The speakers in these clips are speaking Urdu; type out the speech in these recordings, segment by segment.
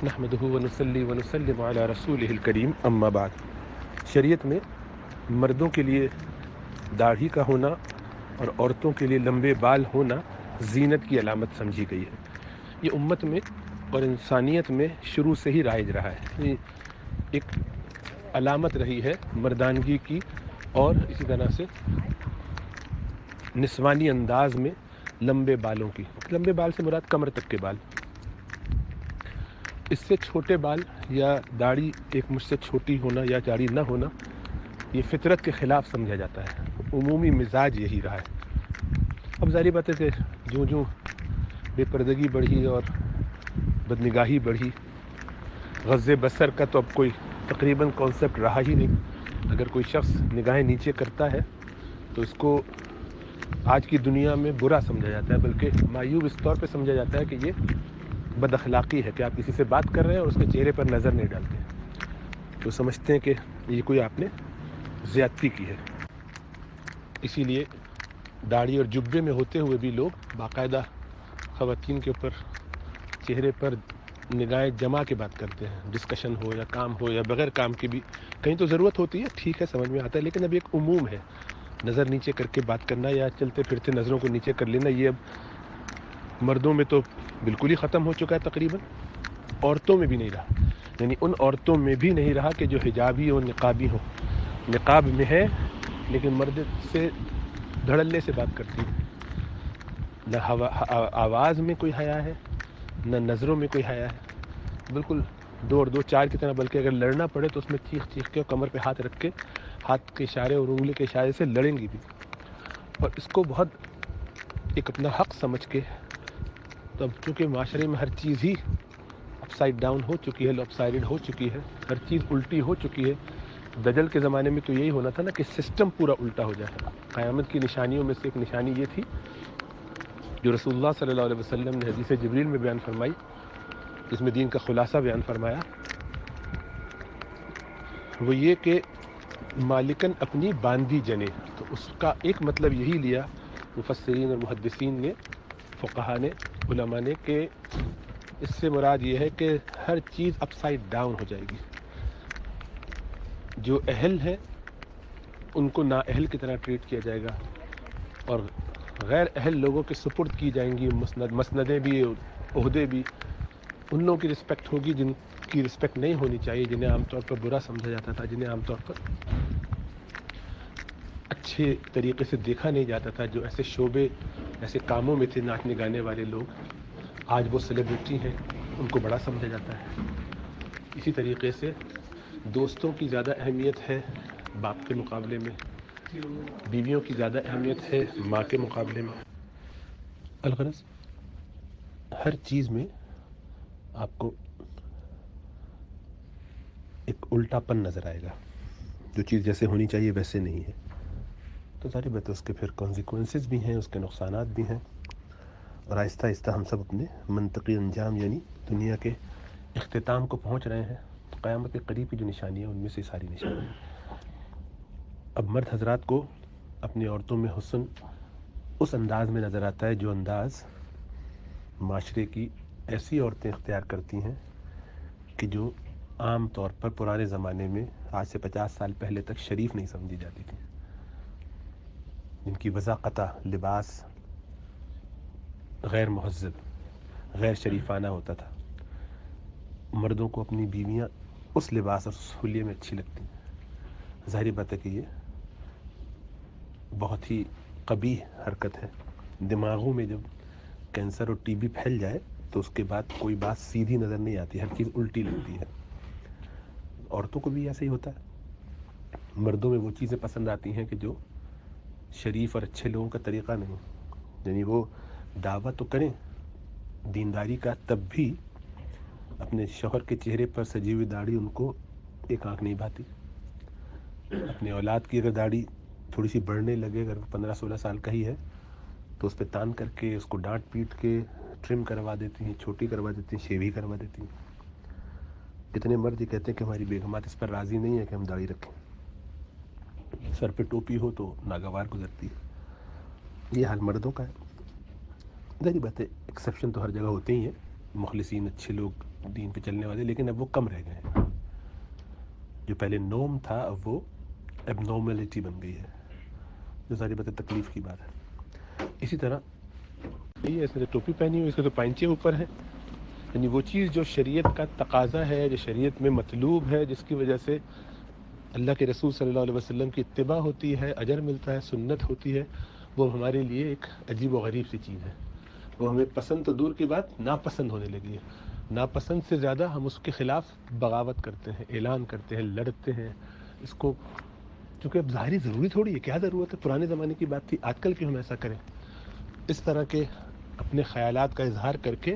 نحمدہ ونصلی ونسلم علی رسولہ الکریم اما بعد۔ شریعت میں مردوں کے لیے داڑھی کا ہونا اور عورتوں کے لیے لمبے بال ہونا زینت کی علامت سمجھی گئی ہے۔ یہ امت میں اور انسانیت میں شروع سے ہی رائج رہا ہے، یہ ایک علامت رہی ہے مردانگی کی، اور اسی طرح سے نسوانی انداز میں لمبے بالوں کی۔ لمبے بال سے مراد کمر تک کے بال، اس سے چھوٹے بال یا داڑھی ایک مجھ سے چھوٹی ہونا یا داڑھی نہ ہونا یہ فطرت کے خلاف سمجھا جاتا ہے۔ عمومی مزاج یہی رہا ہے۔ اب ظاہری بات ہے کہ جوں جوں بے پردگی بڑھی اور بدنگاہی بڑھی، غض بصر کا تو اب کوئی تقریباً کانسیپٹ رہا ہی نہیں۔ اگر کوئی شخص نگاہیں نیچے کرتا ہے تو اس کو آج کی دنیا میں برا سمجھا جاتا ہے، بلکہ معیوب اس طور پہ سمجھا جاتا ہے کہ یہ بد اخلاقی ہے کہ آپ کسی سے بات کر رہے ہیں اور اس کے چہرے پر نظر نہیں ڈالتے، تو سمجھتے ہیں کہ یہ کوئی آپ نے زیادتی کی ہے۔ اسی لیے داڑھی اور جبے میں ہوتے ہوئے بھی لوگ باقاعدہ خواتین کے اوپر چہرے پر نگاہیں جما کے بات کرتے ہیں، ڈسکشن ہو یا کام ہو یا بغیر کام کے بھی کہیں تو ضرورت ہوتی ہے، ٹھیک ہے سمجھ میں آتا ہے، لیکن اب ایک عموم ہے نظر نیچے کر کے بات کرنا یا چلتے پھرتے نظروں کو نیچے کر لینا، یہ اب مردوں میں تو بالکل ہی ختم ہو چکا ہے، تقریباً عورتوں میں بھی نہیں رہا، یعنی ان عورتوں میں بھی نہیں رہا کہ جو حجابی اور نقابی ہوں۔ نقاب میں ہے لیکن مرد سے دھڑلے سے بات کرتی ہے، نہ آواز میں کوئی حیا ہے، نہ نظروں میں کوئی حیا ہے، بالکل دو اور دو چار کی طرح، بلکہ اگر لڑنا پڑے تو اس میں چیخ چیخ کے اور کمر پہ ہاتھ رکھ کے ہاتھ کے اشارے اور انگلی کے اشارے سے لڑیں گی بھی، اور اس کو بہت ایک اپنا حق سمجھ کے، تو اب چونکہ معاشرے میں ہر چیز ہی اپ سائڈ ڈاؤن ہو چکی ہے، لوپ سائڈڈ ہو چکی ہے، ہر چیز الٹی ہو چکی ہے۔ دجل کے زمانے میں تو یہی ہونا تھا نا کہ سسٹم پورا الٹا ہو جائے۔ قیامت کی نشانیوں میں سے ایک نشانی یہ تھی جو رسول اللہ صلی اللہ علیہ وسلم نے حدیث جبریل میں بیان فرمائی، جس میں دین کا خلاصہ بیان فرمایا، وہ یہ کہ مالکن اپنی باندھی جنے، تو اس کا ایک مطلب یہی لیا مفسرین اور محدثین نے، فقہا نے، علماء نے، کہ اس سے مراد یہ ہے کہ ہر چیز اپ سائڈ ڈاؤن ہو جائے گی، جو اہل ہے ان کو نااہل کی طرح ٹریٹ کیا جائے گا، اور غیر اہل لوگوں کے سپرد کی جائیں گی مسندیں بھی، عہدے بھی، ان لوگوں کی رسپیکٹ ہوگی جن کی رسپیکٹ نہیں ہونی چاہیے، جنہیں عام طور پر برا سمجھا جاتا تھا، جنہیں عام طور پر اچھے طریقے سے دیکھا نہیں جاتا تھا، جو ایسے شعبے ایسے کاموں میں تھے ناچنے گانے والے لوگ، آج وہ سیلیبریٹی ہیں، ان کو بڑا سمجھا جاتا ہے۔ اسی طریقے سے دوستوں کی زیادہ اہمیت ہے باپ کے مقابلے میں، بیویوں کی زیادہ اہمیت ہے ماں کے مقابلے میں۔ الغرض ہر چیز میں آپ کو ایک الٹا پن نظر آئے گا، جو چیز جیسے ہونی چاہیے ویسے نہیں ہے، تو ظاہر بات ہے اس کے پھر کانسیکوینسز بھی ہیں، اس کے نقصانات بھی ہیں، اور آہستہ آہستہ ہم سب اپنے منطقی انجام یعنی دنیا کے اختتام کو پہنچ رہے ہیں۔ قیامت کے قریب کی جو نشانی ہے ان میں سے ساری نشانی ہے۔ اب مرد حضرات کو اپنی عورتوں میں حسن اس انداز میں نظر آتا ہے جو انداز معاشرے کی ایسی عورتیں اختیار کرتی ہیں کہ جو عام طور پر پرانے زمانے میں آج سے 50 سال پہلے تک شریف نہیں سمجھی جاتی تھیں، جن کی وضاقتہ لباس غیر مہذب غیر شریفانہ ہوتا تھا۔ مردوں کو اپنی بیویاں اس لباس اور اس حلیے میں اچھی لگتی ہیں۔ ظاہری بات ہے کہ یہ بہت ہی قبیح حرکت ہے۔ دماغوں میں جب کینسر اور ٹی بی پھیل جائے تو اس کے بعد کوئی بات سیدھی نظر نہیں آتی، ہر چیز الٹی لگتی ہے۔ عورتوں کو بھی ایسا ہی ہوتا ہے، مردوں میں وہ چیزیں پسند آتی ہیں کہ جو شریف اور اچھے لوگوں کا طریقہ نہیں، یعنی وہ دعویٰ تو کریں دینداری کا، تب بھی اپنے شوہر کے چہرے پر سجی ہوئی داڑھی ان کو ایک آنکھ نہیں بھاتی۔ اپنی اولاد کی اگر داڑھی تھوڑی سی بڑھنے لگے، اگر 15-16 سال کا ہی ہے تو اس پہ تان کر کے اس کو ڈانٹ پیٹ کے ٹرم کروا دیتی ہیں، چھوٹی کروا دیتی ہیں، شیو ہی کروا دیتی ہیں۔ کتنے مرد یہ کہتے ہیں کہ ہماری بیگمات اس پر راضی نہیں ہے کہ ہم داڑھی رکھیں، سر پہ ٹوپی ہو تو ناگوار گزرتی ہے۔ یہ حال مردوں کا ہے۔ ظاہری بات ہے ایکسیپشن تو ہر جگہ ہوتے ہی ہیں، مخلصین اچھے لوگ دین پہ چلنے والے، لیکن اب وہ کم رہ گئے ہیں. جو پہلے نورم تھا اب وہ اب نارملٹی بن گئی ہے، جو ساری باتیں تکلیف کی بات ہے. اسی طرح یہ اس نے ٹوپی پہنی ہوئی، اس کے تو پائنچے اوپر ہیں، یعنی وہ چیز جو شریعت کا تقاضا ہے، جو شریعت میں مطلوب ہے، جس کی وجہ سے اللہ کے رسول صلی اللہ علیہ وسلم کی اتباع ہوتی ہے، اجر ملتا ہے، سنت ہوتی ہے، وہ ہمارے لیے ایک عجیب و غریب سی چیز ہے. وہ ہمیں پسند تو دور کی بات، ناپسند ہونے لگی ہے. ناپسند سے زیادہ ہم اس کے خلاف بغاوت کرتے ہیں، اعلان کرتے ہیں، لڑتے ہیں اس کو، کیونکہ اب ظاہری ضروری تھوڑی ہے. کیا ضرورت ہے؟ پرانے زمانے کی بات تھی، آج کل کیوں ہم ایسا کریں؟ اس طرح کے اپنے خیالات کا اظہار کر کے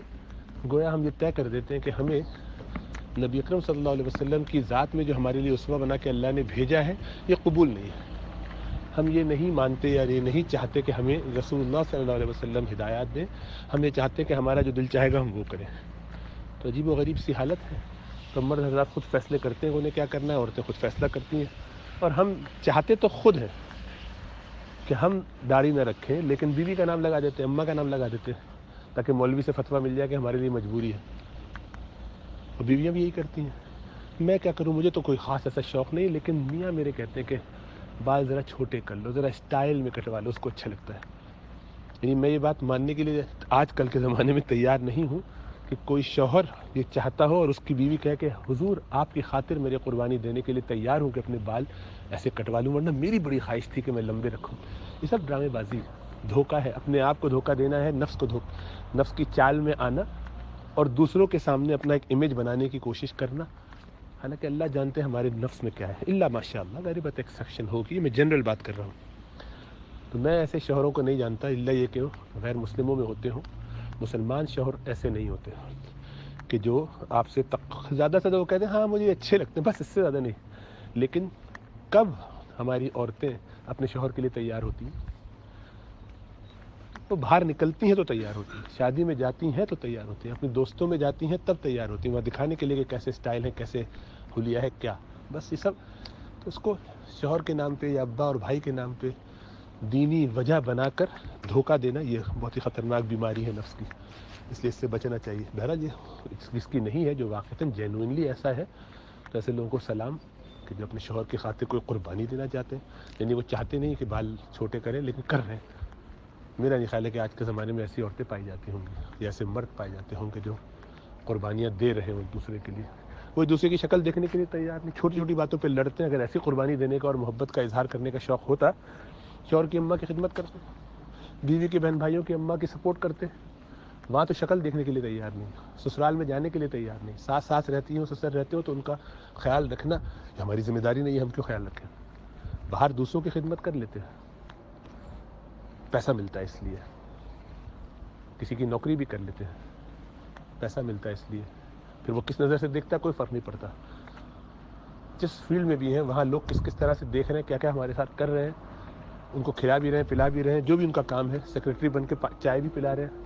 گویا ہم یہ طے کر دیتے ہیں کہ ہمیں نبی اکرم صلی اللہ علیہ وسلم کی ذات میں جو ہمارے لیے اسوہ بنا کے اللہ نے بھیجا ہے یہ قبول نہیں ہے. ہم یہ نہیں مانتے یا یہ نہیں چاہتے کہ ہمیں رسول اللہ صلی اللہ علیہ وسلم ہدایات دیں، ہم یہ چاہتے کہ ہمارا جو دل چاہے گا ہم وہ کریں. تو عجیب و غریب سی حالت ہے. تو مرد حضرات خود فیصلے کرتے ہیں انہیں کیا کرنا ہے، عورتیں خود فیصلہ کرتی ہیں. اور ہم چاہتے تو خود ہیں کہ ہم داڑھی نہ رکھیں، لیکن بیوی کا نام لگا دیتے ہیں، اماں کا نام لگا دیتے ہیں، تاکہ مولوی سے فتویٰ مل جائے کہ ہمارے لیے مجبوری ہے. اور بیویاں بھی یہی کرتی ہیں. میں کیا کروں، مجھے تو کوئی خاص ایسا شوق نہیں، لیکن میاں میرے کہتے ہیں کہ بال ذرا چھوٹے کر لو، ذرا اسٹائل میں کٹوا لو، اس کو اچھا لگتا ہے. یعنی میں یہ بات ماننے کے لیے آج کل کے زمانے میں تیار نہیں ہوں کہ کوئی شوہر یہ چاہتا ہو اور اس کی بیوی کہے کہ حضور آپ کی خاطر میرے قربانی دینے کے لیے تیار ہوں کہ اپنے بال ایسے کٹوا لوں، ورنہ میری بڑی خواہش تھی کہ میں لمبے رکھوں. یہ سب ڈرامے بازی ہے، دھوکہ ہے. اپنے آپ کو دھوکہ دینا ہے، نفس کو نفس کی چال میں آنا اور دوسروں کے سامنے اپنا ایک امیج بنانے کی کوشش کرنا. حالانکہ اللہ جانتے ہیں ہمارے نفس میں کیا ہے، اللہ ماشاء اللہ غیر بات ایکسیپشن ہوگی، میں جنرل بات کر رہا ہوں. تو میں ایسے شوہروں کو نہیں جانتا، اللہ یہ کہ وہ غیر مسلموں میں ہوتے ہوں. مسلمان شوہر ایسے نہیں ہوتے کہ جو آپ سے زیادہ سے زیادہ وہ کہتے ہیں ہاں مجھے اچھے لگتے ہیں، بس اس سے زیادہ نہیں. لیکن کب ہماری عورتیں اپنے شوہر کے لیے تیار ہوتی ہیں؟ وہ باہر نکلتی ہیں تو تیار ہوتی ہیں، شادی میں جاتی ہیں تو تیار ہوتی ہیں، اپنی دوستوں میں جاتی ہیں تب تیار ہوتی ہیں، وہاں دکھانے کے لیے کہ کیسے اسٹائل ہے، کیسے حلیہ ہے، کیا بس یہ سب. تو اس کو شوہر کے نام پہ یا ابا اور بھائی کے نام پہ دینی وجہ بنا کر دھوکہ دینا یہ بہت ہی خطرناک بیماری ہے نفس کی، اس لیے اس سے بچنا چاہیے. بہرحال یہ جس کی نہیں ہے، جو واقعتاً جینوئنلی ایسا ہے، تو ایسے لوگوں کو سلام کہ جو اپنے شوہر کی خاطر کوئی قربانی دینا چاہتے ہیں. یعنی وہ چاہتے نہیں کہ بال چھوٹے کریں لیکن کر رہے ہیں. میرا نہیں خیال ہے کہ آج کے زمانے میں ایسی عورتیں پائی جاتی ہوں گی یا ایسے مرد پائے جاتے ہوں گے جو قربانیاں دے رہے ہوں ایک دوسرے کے لیے. وہ ایک دوسرے کی شکل دیکھنے کے لیے تیار نہیں، چھوٹی چھوٹی باتوں پہ لڑتے ہیں. اگر ایسی قربانی دینے کا اور محبت کا اظہار کرنے کا شوق ہوتا، شوہر کی اماں کی خدمت کرتے، بیوی کے بہن بھائیوں کی اماں کی سپورٹ کرتے. وہاں تو شکل دیکھنے کے لیے تیار نہیں، سسرال میں جانے کے لیے تیار نہیں. ساس رہتی ہوں، سسر رہتے ہو تو ان کا خیال رکھنا ہماری ذمہ داری نہیں ہے، ہم کیوں خیال رکھیں. باہر دوسروں کی خدمت کر لیتے ہیں، پیسہ ملتا ہے اس لیے. کسی کی نوکری بھی کر لیتے ہیں، پیسہ ملتا ہے اس لیے. پھر وہ کس نظر سے دیکھتا ہے کوئی فرق نہیں پڑتا. جس فیلڈ میں بھی ہیں وہاں لوگ کس کس طرح سے دیکھ رہے ہیں، کیا کیا ہمارے ساتھ کر رہے ہیں. ان کو کھلا بھی رہے ہیں، پلا بھی رہے ہیں، جو بھی ان کا کام ہے. سیکرٹری بن کے چائے بھی پلا رہے ہیں،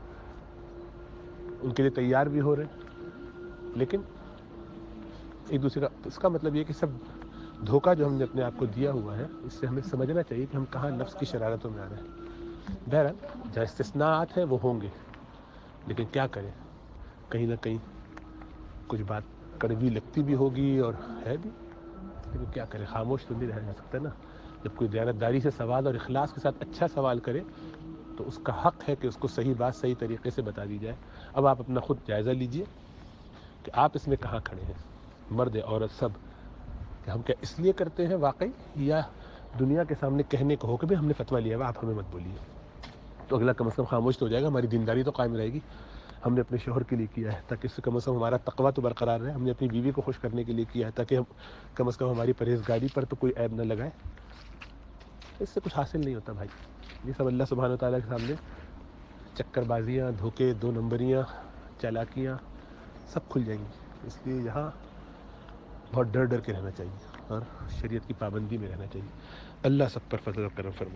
ان کے لیے تیار بھی ہو رہے ہیں. لیکن ایک دوسرے کا، اس کا مطلب یہ کہ سب دھوکہ جو ہم نے اپنے آپ کو دیا ہوا ہے، اس سے ہمیں سمجھنا چاہیے کہ ہم کہاں نفس کی شرارتوں میں آ رہے ہیں. بہرحال جہاں استثناءات ہیں وہ ہوں گے، لیکن کیا کریں، کہیں نہ کہیں کچھ بات کڑوی لگتی بھی ہوگی اور ہے بھی. لیکن کیا کریں، خاموش تو نہیں رہا جا سکتا نا. جب کوئی دیانتداری سے سوال اور اخلاص کے ساتھ اچھا سوال کرے تو اس کا حق ہے کہ اس کو صحیح بات صحیح طریقے سے بتا دی جائے. اب آپ اپنا خود جائزہ لیجئے کہ آپ اس میں کہاں کھڑے ہیں، مرد عورت سب، کہ ہم کیا اس لیے کرتے ہیں واقعی، یا دنیا کے سامنے کہنے کو ہو کہ بھی ہم نے فتویٰ لیا ہوا آپ ہمیں مت بولیے. تو اگلا کم از کم خاموش تو ہو جائے گا، ہماری دینداری تو قائم رہے گی. ہم نے اپنے شوہر کے لیے کیا ہے تاکہ اس سے کم از کم ہمارا تقویٰ تو برقرار رہے. ہم نے اپنی بیوی کو خوش کرنے کے لیے کیا ہے تاکہ ہم کم از کم ہماری پرہیزگاری پر تو کوئی عیب نہ لگائے. اس سے کچھ حاصل نہیں ہوتا بھائی. یہ سب اللہ سبحانہ و تعالیٰ کے سامنے چکر بازیاں، دھوکے، دو نمبریاں، چالاکیاں سب کھل جائیں گی. اس لیے یہاں بہت ڈر ڈر کے رہنا چاہیے اور شریعت کی پابندی میں رہنا چاہیے. اللہ سب پر فضل و کرم فرمائے.